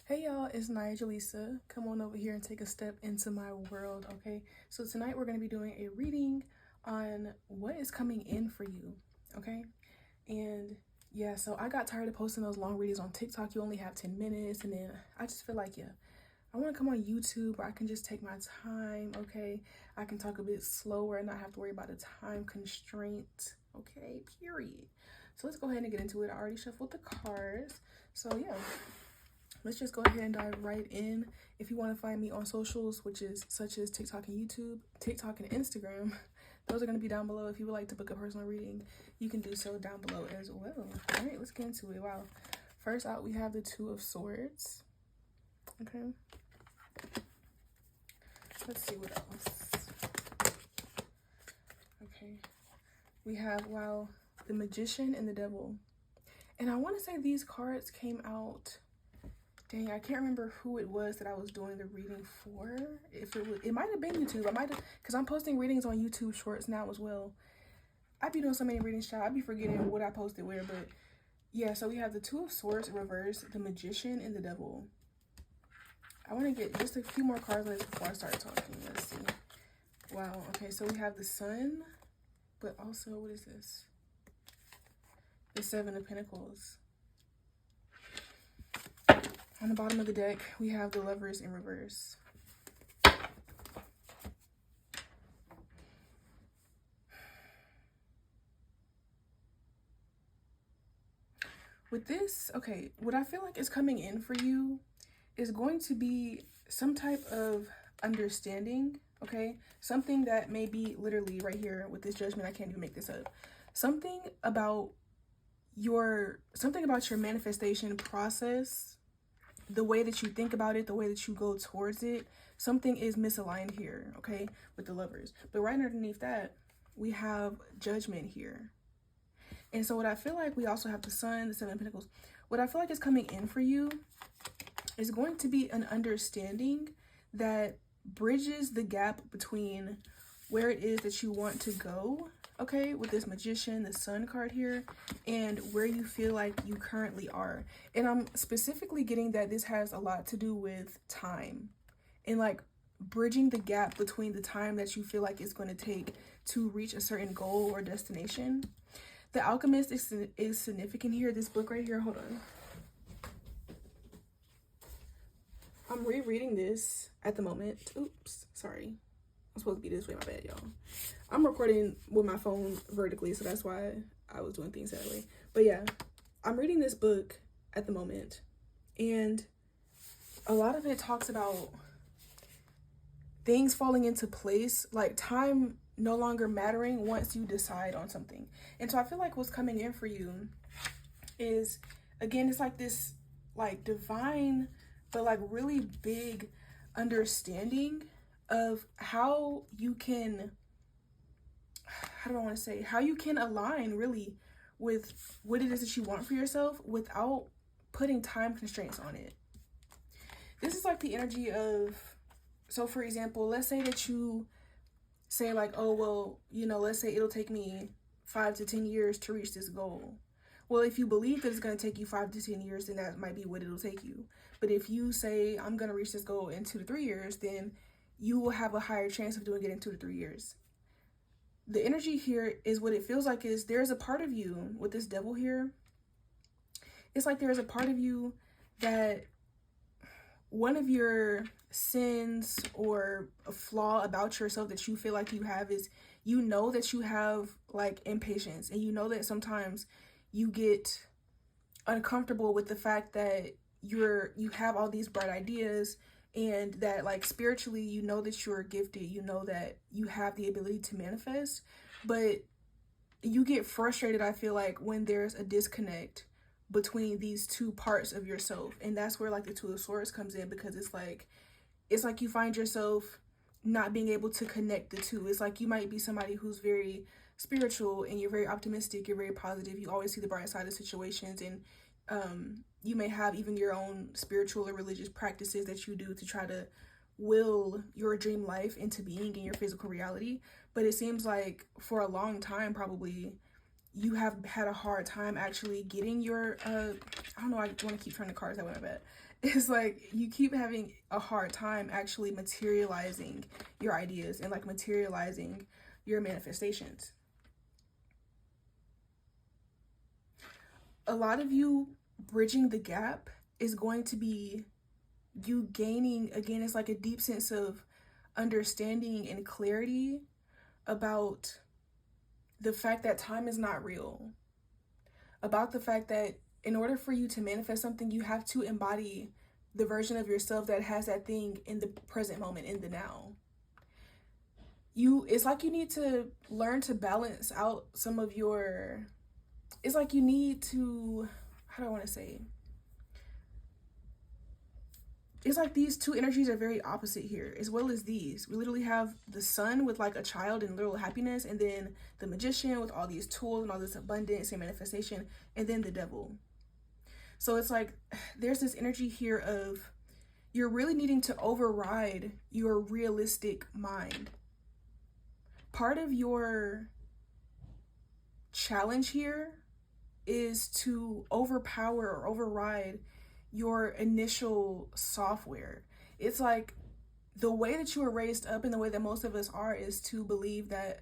Hey y'all, it's Nigelisa. Come on over here and take a step into my world, okay? So tonight we're going to be doing a reading on what is coming in for you, okay? And yeah, so I got tired of posting those long readings on TikTok. You only have 10 minutes, and then I just feel like, yeah, I want to come on YouTube where I can just take my time, okay? I can talk a bit slower and not have to worry about a time constraint, okay? Period. So let's go ahead and get into it. I already shuffled the cards. So yeah, let's just go ahead and dive right in. If you want to find me on socials, which is such as TikTok and YouTube, TikTok and Instagram, those are going to be down below. If you would like to book a personal reading, you can do so down below as well. All right, let's get into it. Wow. First out, we have the Two of Swords. Okay. Let's see what else. Okay. We have, wow, the Magician and the Devil. And I want to say these cards came out... Dang, I can't remember who it was that I was doing the reading for. If it might have been YouTube. I might have, because I'm posting readings on YouTube Shorts now as well. I be doing so many readings, child. I be forgetting what I posted where, but yeah. So we have the Two of Swords in reverse, the Magician, and the Devil. I want to get just a few more cards on this before I start talking. Let's see. Wow. Okay, so we have the Sun, but also what is this? The Seven of Pentacles. On the bottom of the deck, we have the Lovers in reverse. With this, okay, what I feel like is coming in for you is going to be some type of understanding, okay? Something that may be literally right here with this Judgment. I can't even make this up. Something about your manifestation process, the way that you think about it, the way that you go towards it, something is misaligned here, okay, with the Lovers. But right underneath that, we have Judgment here. And so what I feel like, we also have the Sun, the Seven of Pentacles. What I feel like is coming in for you is going to be an understanding that bridges the gap between where it is that you want to go, okay, with this Magician, the Sun card here, and where you feel like you currently are. And I'm specifically getting that this has a lot to do with time and like bridging the gap between the time that you feel like it's going to take to reach a certain goal or destination. The Alchemist is significant here. This book right here, hold on. I'm rereading this at the moment. Oops, sorry. I'm supposed to be this way, my bad, y'all. I'm recording with my phone vertically, so that's why I was doing things that way. But yeah, I'm reading this book at the moment, and a lot of it talks about things falling into place, like time no longer mattering once you decide on something. And so I feel like what's coming in for you is, again, it's like this like divine but like really big understanding of how you can, how do I want to say, how you can align really with what it is that you want for yourself without putting time constraints on it. This is like the energy of, so for example, let's say that you say like, oh, well, you know, let's say it'll take me 5 to 10 years to reach this goal. Well, if you believe that it's going to take you 5 to 10 years, then that might be what it'll take you. But if you say, I'm going to reach this goal in 2 to 3 years, then you will have a higher chance of doing it in 2 to 3 years. The energy here is, what it feels like is, there's a part of you with this Devil here. It's like there's a part of you that one of your sins or a flaw about yourself that you feel like you have is, you know that you have like impatience, and you know that sometimes you get uncomfortable with the fact that you have all these bright ideas, and that like spiritually you know that you're gifted, you know that you have the ability to manifest, but you get frustrated, I feel like, when there's a disconnect between these two parts of yourself. And that's where like the Two of Swords comes in, because it's like you find yourself not being able to connect the two. It's like you might be somebody who's very spiritual and you're very optimistic, you're very positive, you always see the bright side of situations, and you may have even your own spiritual or religious practices that you do to try to will your dream life into being in your physical reality. But it seems like for a long time, probably, you have had a hard time actually getting your I don't know, I want to keep turning the cards that way, I bet. It's like you keep having a hard time actually materializing your ideas and like materializing your manifestations. A lot of you bridging the gap is going to be you gaining, again, it's like a deep sense of understanding and clarity about the fact that time is not real, about the fact that in order for you to manifest something, you have to embody the version of yourself that has that thing in the present moment, in the now. It's like you need to learn to balance out some of your, it's like you need to, how do I want to say, it's like these two energies are very opposite here, as well as these. We literally have the sun with like a child and little happiness, and then the magician with all these tools and all this abundance and manifestation, and then the devil. So it's like there's this energy here of you're really needing to override your realistic mind. Part of your challenge here is to overpower or override your initial software. It's like the way that you were raised up and the way that most of us are is to believe that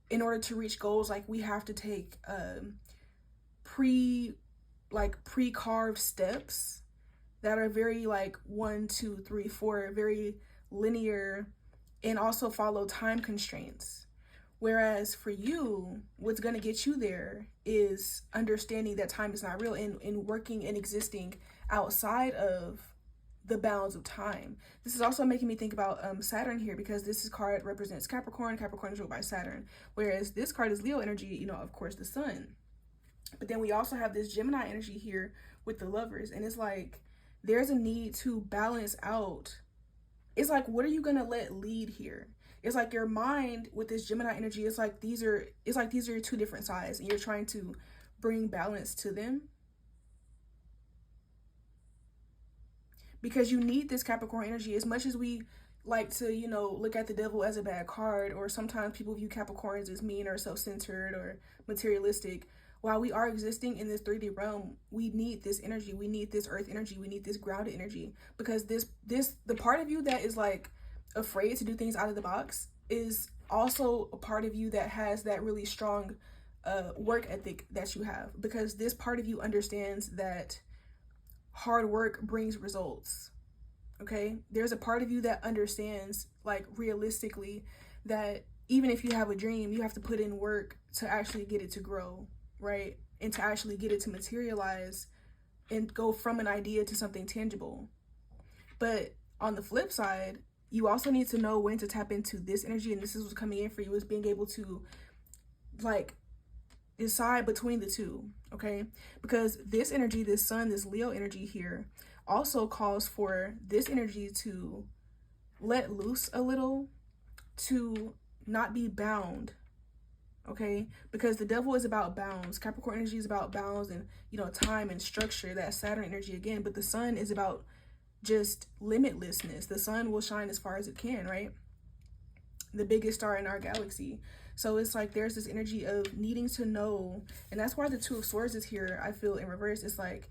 in order to reach goals, like we have to take pre-carved steps that are very like 1, 2, 3, 4, very linear, and also follow time constraints. Whereas for you, what's going to get you there is understanding that time is not real, and working and existing outside of the bounds of time. This is also making me think about Saturn here, because this card represents Capricorn. Capricorn is ruled by Saturn, whereas this card is Leo energy, of course, the sun. But then we also have this Gemini energy here with the Lovers, and it's like there's a need to balance out. It's like, what are you going to let lead here? It's like your mind with this Gemini energy, it's like these are two different sides, and you're trying to bring balance to them. Because you need this Capricorn energy. As much as we like to, look at the devil as a bad card, or sometimes people view Capricorns as mean or self-centered or materialistic, while we are existing in this 3D realm, we need this energy. We need this earth energy. We need this grounded energy, because the part of you that is like afraid to do things out of the box is also a part of you that has that really strong work ethic that you have, because this part of you understands that hard work brings results. Okay, there's a part of you that understands, like, realistically, that even if you have a dream, you have to put in work to actually get it to grow, right? And to actually get it to materialize and go from an idea to something tangible. But on the flip side, you also need to know when to tap into this energy, and this is what's coming in for you, is being able to like decide between the two, okay? Because this energy, this sun, this Leo energy here, also calls for this energy to let loose a little, to not be bound, okay? Because the devil is about bounds. Capricorn energy is about bounds and, time and structure, that Saturn energy again. But the sun is about just limitlessness. The sun will shine as far as it can, right? The biggest star in our galaxy. So it's like there's this energy of needing to know, and that's why the Two of Swords is here, I feel, in reverse. It's like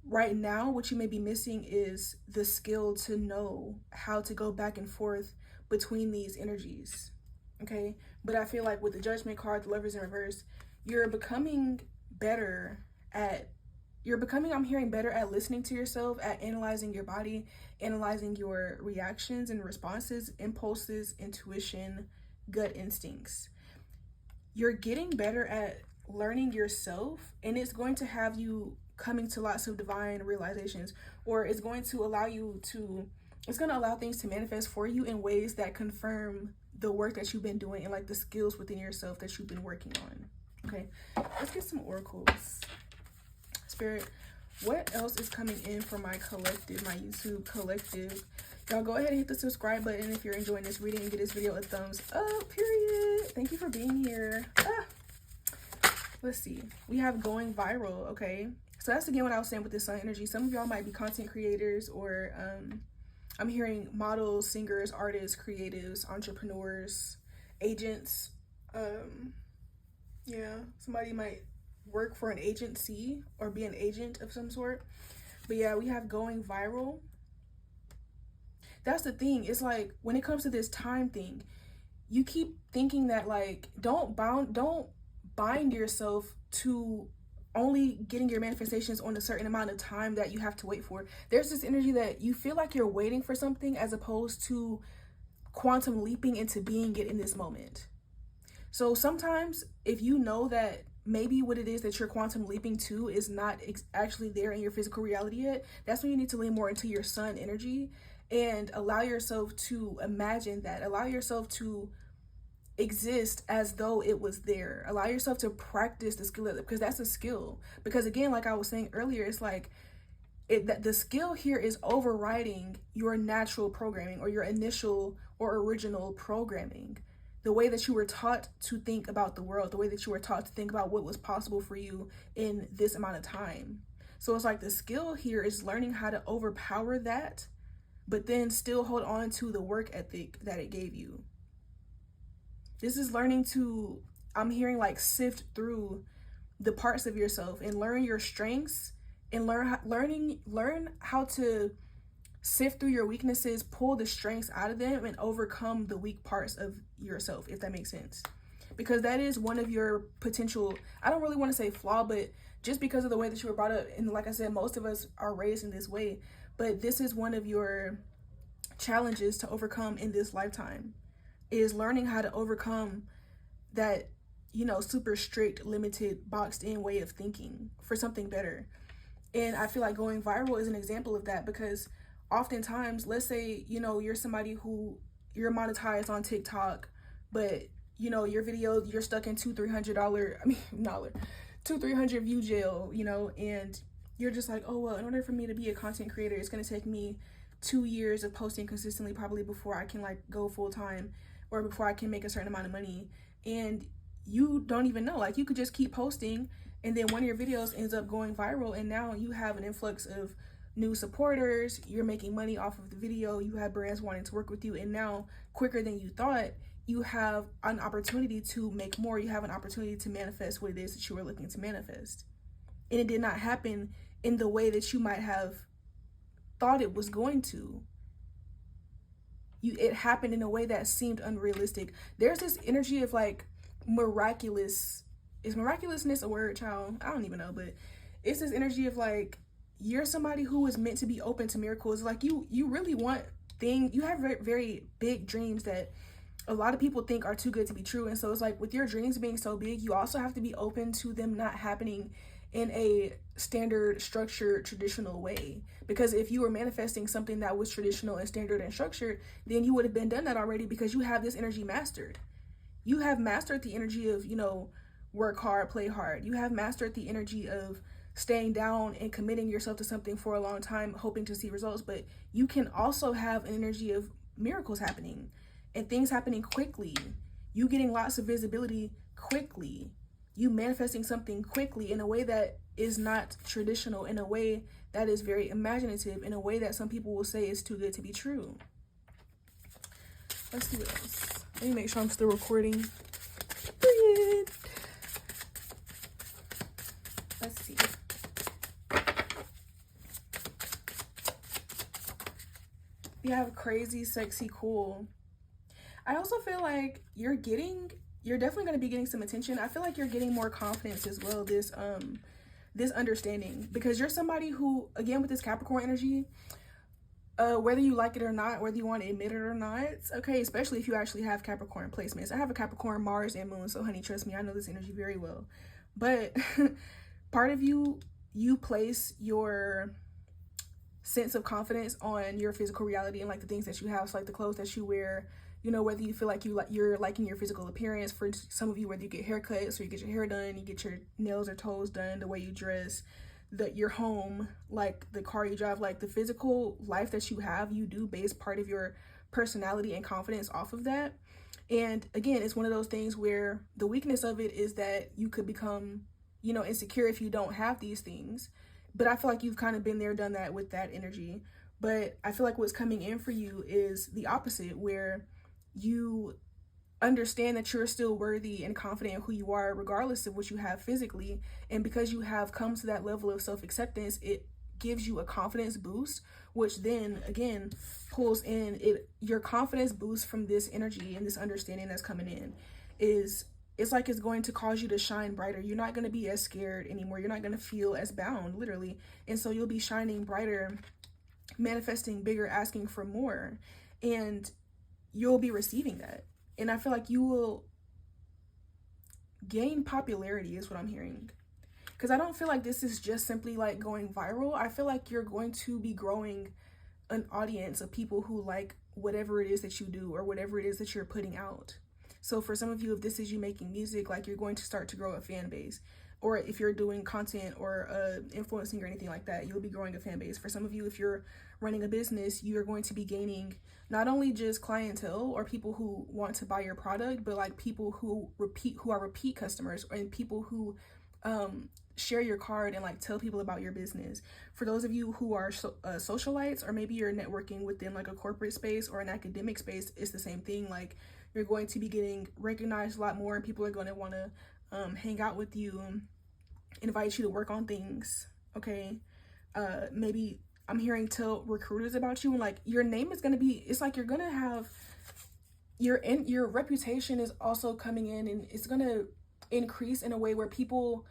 right now what you may be missing is the skill to know how to go back and forth between these energies, okay? But I feel like with the Judgment card, the Lovers in reverse, you're becoming better at I'm hearing better at listening to yourself, at analyzing your body, analyzing your reactions and responses, impulses, intuition, gut instincts. You're getting better at learning yourself, and it's going to have you coming to lots of divine realizations, or it's going to allow things to manifest for you in ways that confirm the work that you've been doing and like the skills within yourself that you've been working on. Okay, let's get some oracles. Spirit, what else is coming in for my collective, my YouTube collective? Y'all go ahead and hit the subscribe button if you're enjoying this reading, and give this video a thumbs up, period. Thank you for being here. Let's see. We have going viral, okay? So that's again what I was saying with the sun energy. Some of y'all might be content creators, or I'm hearing models, singers, artists, creatives, entrepreneurs, agents. Yeah, somebody might work for an agency or be an agent of some sort. But yeah, we have going viral. That's the thing. It's like when it comes to this time thing, you keep thinking that like don't bind yourself to only getting your manifestations on a certain amount of time that you have to wait for. There's this energy that you feel like you're waiting for something as opposed to quantum leaping into being it in this moment. So sometimes if you know that maybe what it is that you're quantum leaping to is not actually there in your physical reality yet, that's when you need to lean more into your sun energy and allow yourself to imagine that. Allow yourself to exist as though it was there. Allow yourself to practice the skill of it, because that's a skill. Because again, like I was saying earlier, it's like the skill here is overriding your natural programming or your initial or original programming, the way that you were taught to think about the world, the way that you were taught to think about what was possible for you in this amount of time. So it's like the skill here is learning how to overpower that, but then still hold on to the work ethic that it gave you. This is learning to, I'm hearing like sift through the parts of yourself and learn your strengths and learn how to sift through your weaknesses, pull the strengths out of them, and overcome the weak parts of yourself, if that makes sense. Because that is one of your potential, I don't really want to say flaw, but just because of the way that you were brought up, and like I said, most of us are raised in this way, but this is one of your challenges to overcome in this lifetime, is learning how to overcome that, super strict, limited, boxed in way of thinking for something better. And I feel like going viral is an example of that, because oftentimes, let's say, you're somebody who you're monetized on TikTok, but your video, you're stuck in $200-300, $200-300 view jail, and you're just like, oh, well, in order for me to be a content creator, it's going to take me 2 years of posting consistently, probably before I can like go full time or before I can make a certain amount of money. And you don't even know, like you could just keep posting, and then one of your videos ends up going viral, and now you have an influx of new supporters, you're making money off of the video, you have brands wanting to work with you, and now quicker than you thought, you have an opportunity to make more, you have an opportunity to manifest what it is that you were looking to manifest. And it did not happen in the way that you might have thought it was going to. It happened in a way that seemed unrealistic. There's this energy of like miraculous, is miraculousness a word, child? I don't even know, but it's this energy of like, you're somebody who is meant to be open to miracles. Like you really want things, you have very, very big dreams that a lot of people think are too good to be true. And so it's like, with your dreams being so big, you also have to be open to them not happening in a standard, structured, traditional way. Because if you were manifesting something that was traditional and standard and structured, then you would have been done that already, because you have this energy mastered. You have mastered the energy of, work hard, play hard. You have mastered the energy of staying down and committing yourself to something for a long time, hoping to see results. But you can also have an energy of miracles happening and things happening quickly. You getting lots of visibility quickly. You manifesting something quickly in a way that is not traditional, in a way that is very imaginative, in a way that some people will say is too good to be true. Let's see what else. Let me make sure I'm still recording. Period. Let's see. You have crazy, sexy, cool. I also feel like you're definitely going to be getting some attention. I feel like you're getting more confidence as well, this understanding, because you're somebody who, again, with this Capricorn energy, whether you like it or not, whether you want to admit it or not, okay, especially if you actually have Capricorn placements. I have a Capricorn, Mars, and Moon, so honey, trust me, I know this energy very well. But part of you place your sense of confidence on your physical reality and like the things that you have, so like the clothes that you wear, whether you feel like you're liking your physical appearance. For some of you, whether you get haircuts or you get your hair done, you get your nails or toes done, the way you dress, your home, like the car you drive, like the physical life that you have, you do base part of your personality and confidence off of that. And again, it's one of those things where the weakness of it is that you could become, insecure if you don't have these things. But I feel like you've kind of been there, done that with that energy. But I feel like what's coming in for you is the opposite, where you understand that you're still worthy and confident in who you are, regardless of what you have physically. And because you have come to that level of self-acceptance, it gives you a confidence boost, which then again pulls in it. Your confidence boost from this energy and this understanding that's coming in is, it's like it's going to cause you to shine brighter. You're not going to be as scared anymore. You're not going to feel as bound, literally. And so you'll be shining brighter, manifesting bigger, asking for more, and you'll be receiving that. And I feel like you will gain popularity is what I'm hearing. Because I don't feel like this is just simply like going viral. I feel like you're going to be growing an audience of people who like whatever it is that you do or whatever it is that you're putting out. So for some of you, if this is you making music, like you're going to start to grow a fan base. Or if you're doing content or influencing or anything like that, you'll be growing a fan base. For some of you, if you're running a business, you're going to be gaining not only just clientele or people who want to buy your product, but like people who are repeat customers, and people who share your card and like tell people about your business. For those of you who are socialites, or maybe you're networking within like a corporate space or an academic space, it's the same thing. Like you're going to be getting recognized a lot more, and people are going to want to hang out with you, invite you to work on things. Okay, maybe I'm hearing tell recruiters about you, and like your name is going to be, it's like you're going to have your reputation is also coming in, and it's going to increase in a way where people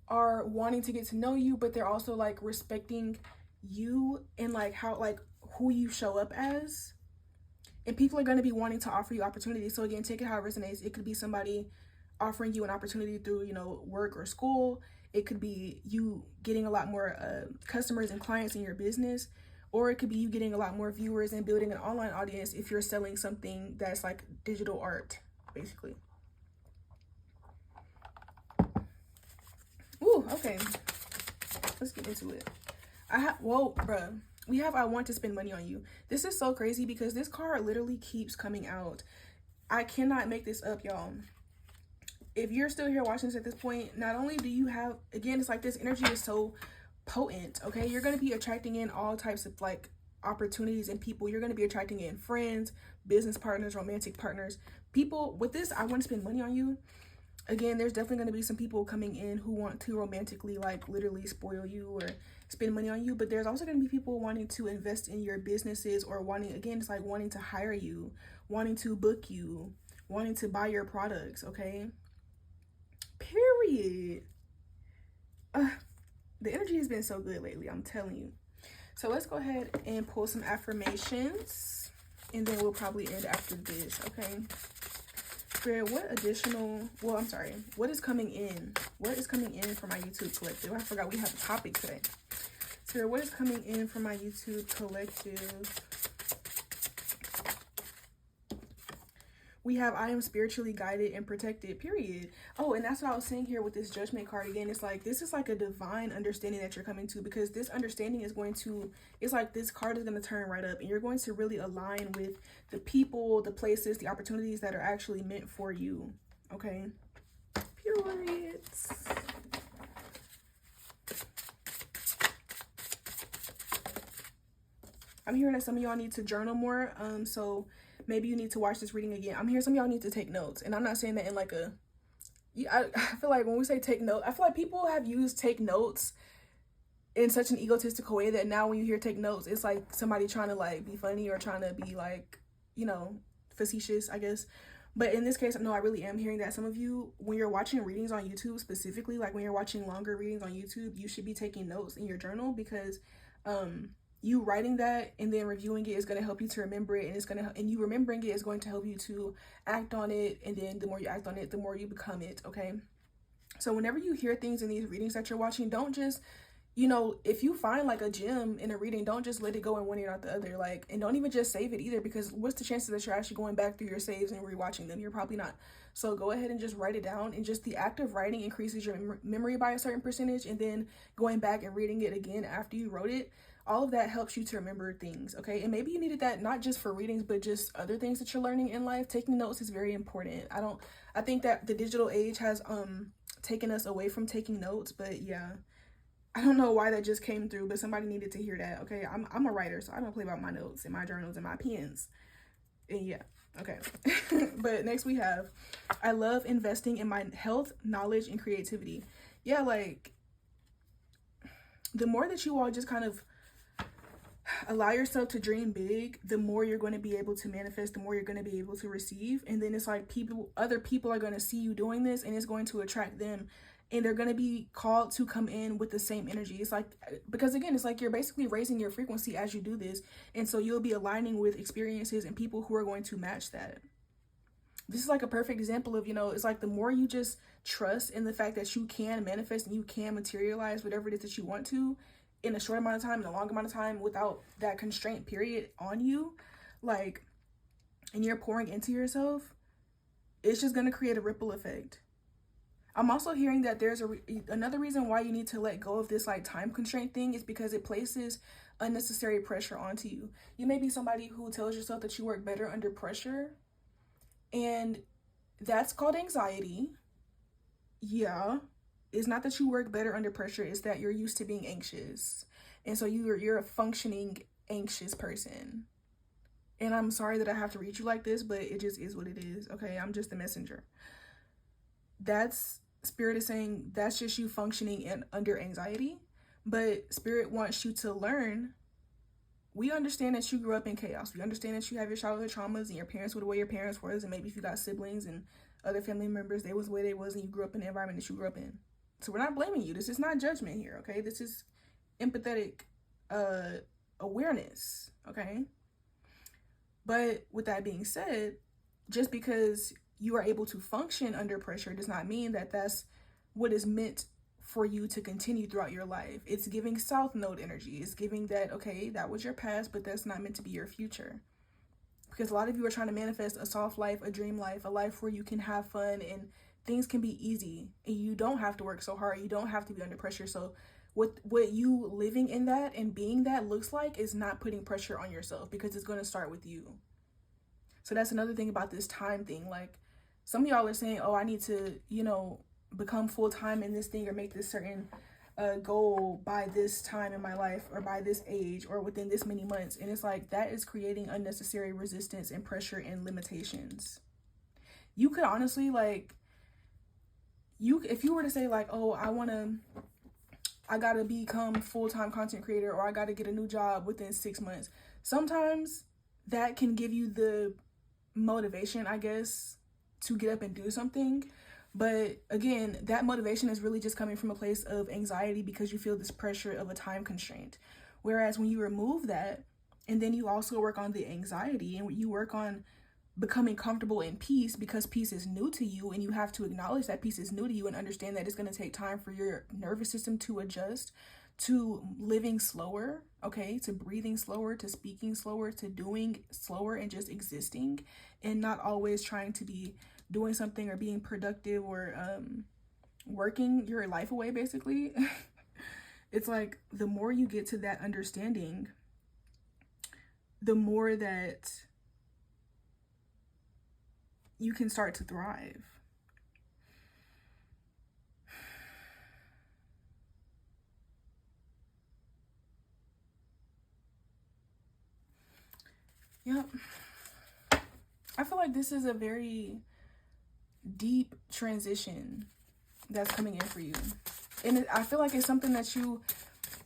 are wanting to get to know you, but they're also like respecting you and like how, like who you show up as. And people are going to be wanting to offer you opportunities. So again, take it how it resonates. It could be somebody offering you an opportunity through, you know, work or school. It could be you getting a lot more customers and clients in your business, or it could be you getting a lot more viewers and building an online audience if you're selling something that's like digital art, basically. Ooh, okay. Let's get into it. Whoa, bruh. We have I want to spend money on you. This is so crazy because this card literally keeps coming out. I cannot make this up, y'all. If you're still here watching this at this point, not only do you have, again, it's like this energy is so potent, okay? You're going to be attracting in all types of like opportunities and people. You're going to be attracting in friends, business partners, romantic partners. People with this, I want to spend money on you. Again, there's definitely going to be some people coming in who want to romantically, like literally spoil you or spend money on you. But there's also going to be people wanting to invest in your businesses, or wanting, again, it's like wanting to hire you, wanting to book you, wanting to buy your products, okay? Period. The energy has been so good lately, I'm telling you. So let's go ahead and pull some affirmations, and then we'll probably end after this, okay? Spirit, what is coming in? What is coming in for my YouTube collective? I forgot we have a topic today. Spirit, what is coming in for my YouTube collective? We have, I am spiritually guided and protected, period. Oh, and that's what I was saying here with this Judgment card. Again, it's like, this is like a divine understanding that you're coming to, because this understanding is going to, it's like this card is going to turn right up, and you're going to really align with the people, the places, the opportunities that are actually meant for you, okay? Period. I'm hearing that some of y'all need to journal more, so maybe you need to watch this reading again. I'm hearing some of y'all need to take notes. And I'm not saying that in like a... I feel like when we say take notes, I feel like people have used take notes in such an egotistical way that now when you hear take notes, it's like somebody trying to like be funny or trying to be like, you know, facetious, I guess. But in this case, no, I really am hearing that some of you, when you're watching readings on YouTube specifically, like when you're watching longer readings on YouTube, you should be taking notes in your journal, because you writing that and then reviewing it is going to help you to remember it, and it's going to, and you remembering it is going to help you to act on it, and then the more you act on it, the more you become it, okay? So whenever you hear things in these readings that you're watching, don't just, you know, if you find like a gem in a reading, don't just let it go in one ear not the other, like, and don't even just save it either, because what's the chances that you're actually going back through your saves and rewatching them? You're probably not. So go ahead and just write it down, and just the act of writing increases your memory by a certain percentage, and then going back and reading it again after you wrote it, all of that helps you to remember things, okay? And maybe you needed that not just for readings, but just other things that you're learning in life. Taking notes is very important. I think that the digital age has taken us away from taking notes, but yeah, I don't know why that just came through, but somebody needed to hear that, okay? I'm a writer, so I don't play about my notes and my journals and my pens. And yeah, okay. But next we have, I love investing in my health, knowledge, and creativity. Yeah, like, the more that you all just kind of allow yourself to dream big, the more you're going to be able to manifest, the more you're going to be able to receive. And then it's like other people are going to see you doing this, and it's going to attract them, and they're going to be called to come in with the same energy. It's like, because again, it's like you're basically raising your frequency as you do this. And so you'll be aligning with experiences and people who are going to match that. This is like a perfect example of, it's like the more you just trust in the fact that you can manifest and you can materialize whatever it is that you want to in a short amount of time, in a long amount of time, without that constraint period on you, like, and you're pouring into yourself, it's just going to create a ripple effect. I'm also hearing that there's another reason why you need to let go of this like time constraint thing is because it places unnecessary pressure onto you. You may be somebody who tells yourself that you work better under pressure, and that's called anxiety. Yeah. It's not that you work better under pressure, it's that you're used to being anxious. And so you're a functioning anxious person. And I'm sorry that I have to read you like this, but it just is what it is, okay? I'm just the messenger. That's, Spirit is saying that's just you functioning under anxiety. But Spirit wants you to learn, we understand that you grew up in chaos. We understand that you have your childhood traumas and your parents were the way your parents were. And maybe if you got siblings and other family members, they was the way they was, and you grew up in the environment that you grew up in. So we're not blaming you. This is not judgment here, okay? This is empathetic awareness, okay? But with that being said, just because you are able to function under pressure does not mean that that's what is meant for you to continue throughout your life. It's giving South Node energy. It's giving that, okay, that was your past, but that's not meant to be your future. Because a lot of you are trying to manifest a soft life, a dream life, a life where you can have fun and things can be easy and you don't have to work so hard. You don't have to be under pressure. So what you living in that and being that looks like is not putting pressure on yourself, because it's going to start with you. So that's another thing about this time thing. Like, some of y'all are saying, oh, I need to, become full-time in this thing or make this certain goal by this time in my life or by this age or within this many months. And it's like, that is creating unnecessary resistance and pressure and limitations. You could honestly, like, if you were to say like, oh, I gotta become full-time content creator, or I gotta get a new job within 6 months, sometimes that can give you the motivation, I guess, to get up and do something. But again, that motivation is really just coming from a place of anxiety because you feel this pressure of a time constraint. Whereas when you remove that, and then you also work on the anxiety and you work on becoming comfortable in peace, because peace is new to you, and you have to acknowledge that peace is new to you and understand that it's going to take time for your nervous system to adjust to living slower, okay, to breathing slower, to speaking slower, to doing slower, and just existing, and not always trying to be doing something or being productive or working your life away, basically. It's like, the more you get to that understanding, the more that you can start to thrive. Yep. I feel like this is a very deep transition that's coming in for you. And I feel like it's something that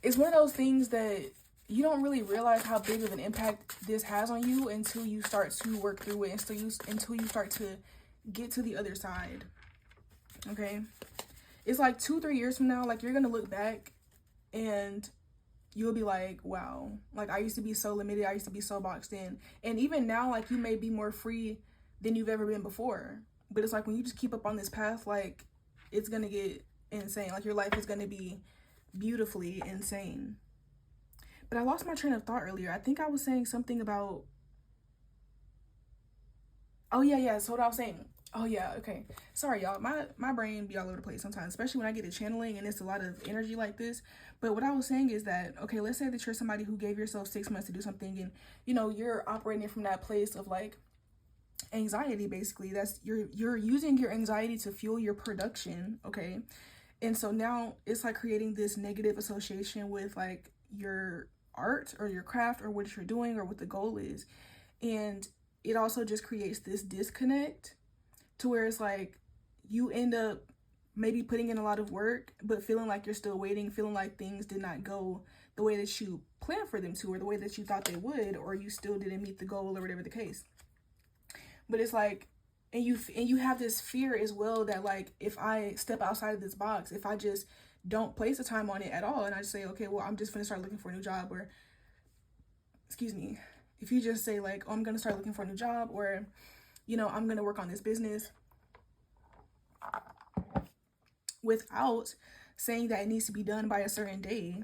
it's one of those things that you don't really realize how big of an impact this has on you until you start to work through it, until you start to get to the other side. Okay? It's like 2-3 years from now, like, you're gonna look back and you'll be like, wow, like, I used to be so limited, I used to be so boxed in. And even now, like, you may be more free than you've ever been before. But it's like, when you just keep up on this path, like, it's gonna get insane. Like, your life is gonna be beautifully insane. But I lost my train of thought earlier. I think I was saying something about, oh yeah, so what I was saying, oh yeah, okay, sorry y'all, my brain be all over the place sometimes, especially when I get to channeling and it's a lot of energy like this. But what I was saying is that, okay, let's say that you're somebody who gave yourself 6 months to do something, and you're operating from that place of like anxiety, basically. That's you're using your anxiety to fuel your production, okay? And so now it's like creating this negative association with like your art or your craft or what you're doing or what the goal is. And it also just creates this disconnect to where it's like you end up maybe putting in a lot of work, but feeling like you're still waiting, feeling like things did not go the way that you planned for them to, or the way that you thought they would, or you still didn't meet the goal, or whatever the case. But it's like, and you have this fear as well that, like, if I step outside of this box, if I just don't place the time on it at all, and I just say, okay, well, I'm just gonna start looking for a new job, or excuse me, if you just say like, oh, I'm gonna start looking for a new job, or, you know, I'm gonna work on this business, without saying that it needs to be done by a certain day,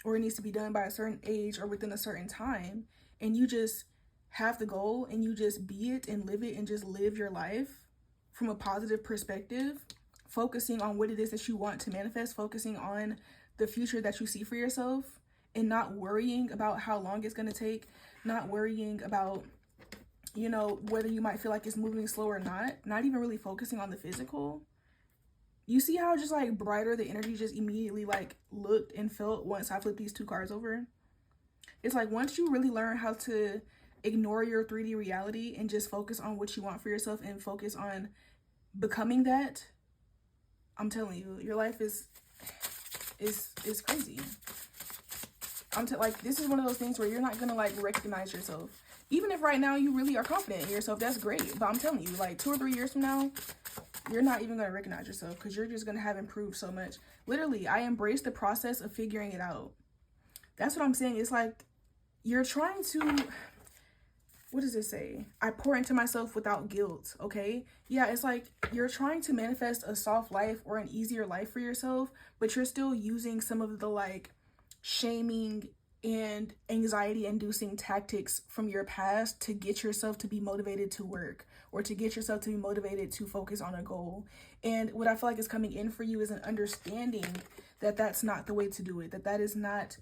or it needs to be done by a certain age, or within a certain time, and you just have the goal and you just be it and live it and just live your life from a positive perspective, focusing on what it is that you want to manifest, focusing on the future that you see for yourself, and not worrying about how long it's going to take, not worrying about, you know, whether you might feel like it's moving slow or not even really focusing on the physical. You see how just like brighter the energy just immediately like looked and felt once I flipped these 2 cards over? It's like, once you really learn how to ignore your 3D reality and just focus on what you want for yourself and focus on becoming that, I'm telling you, your life is crazy. Like, this is one of those things where you're not gonna like recognize yourself. Even if right now you really are confident in yourself, that's great. But I'm telling you, like 2 or 3 years from now, you're not even gonna recognize yourself, because you're just gonna have improved so much. Literally, I embrace the process of figuring it out. That's what I'm saying. It's like, you're trying to, what does it say? I pour into myself without guilt, okay? Yeah, it's like you're trying to manifest a soft life or an easier life for yourself, but you're still using some of the like shaming and anxiety-inducing tactics from your past to get yourself to be motivated to work, or to get yourself to be motivated to focus on a goal. And what I feel like is coming in for you is an understanding that that's not the way to do it, that that is not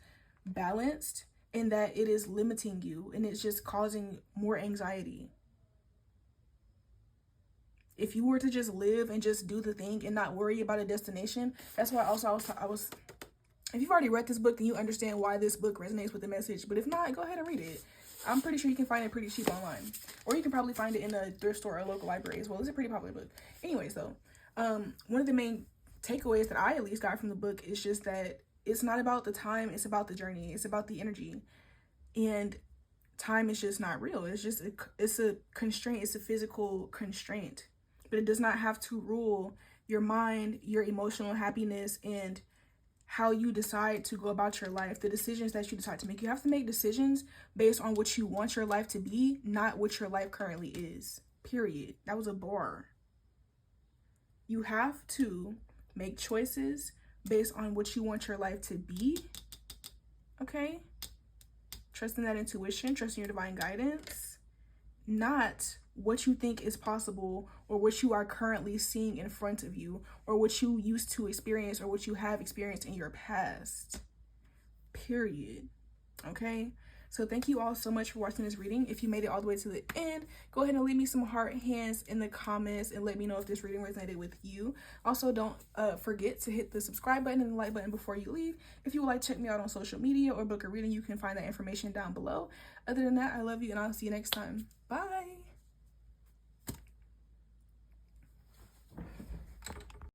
balanced, and that it is limiting you, and it's just causing more anxiety. If you were to just live and just do the thing and not worry about a destination, that's why also I was if you've already read this book, then you understand why this book resonates with the message. But if not, go ahead and read it. I'm pretty sure you can find it pretty cheap online, or you can probably find it in a thrift store or a local library as well. It's a pretty popular book. Anyways, though, one of the main takeaways that I at least got from the book is just that it's not about the time, it's about the journey, it's about the energy. And time is just not real. It's just it's a constraint, it's a physical constraint, but it does not have to rule your mind, your emotional happiness, and how you decide to go about your life, the decisions that you decide to make. You have to make decisions based on what you want your life to be, not what your life currently is. Period. That was a bar. You have to make choices based on what you want your life to be. Okay? Trusting that intuition, trusting your divine guidance, not what you think is possible, or what you are currently seeing in front of you, or what you used to experience, or what you have experienced in your past. Period. Okay? So thank you all so much for watching this reading. If you made it all the way to the end, go ahead and leave me some heart hands in the comments and let me know if this reading resonated with you. Also, don't forget to hit the subscribe button and the like button before you leave. If you would like to check me out on social media or book a reading, you can find that information down below. Other than that, I love you and I'll see you next time. Bye.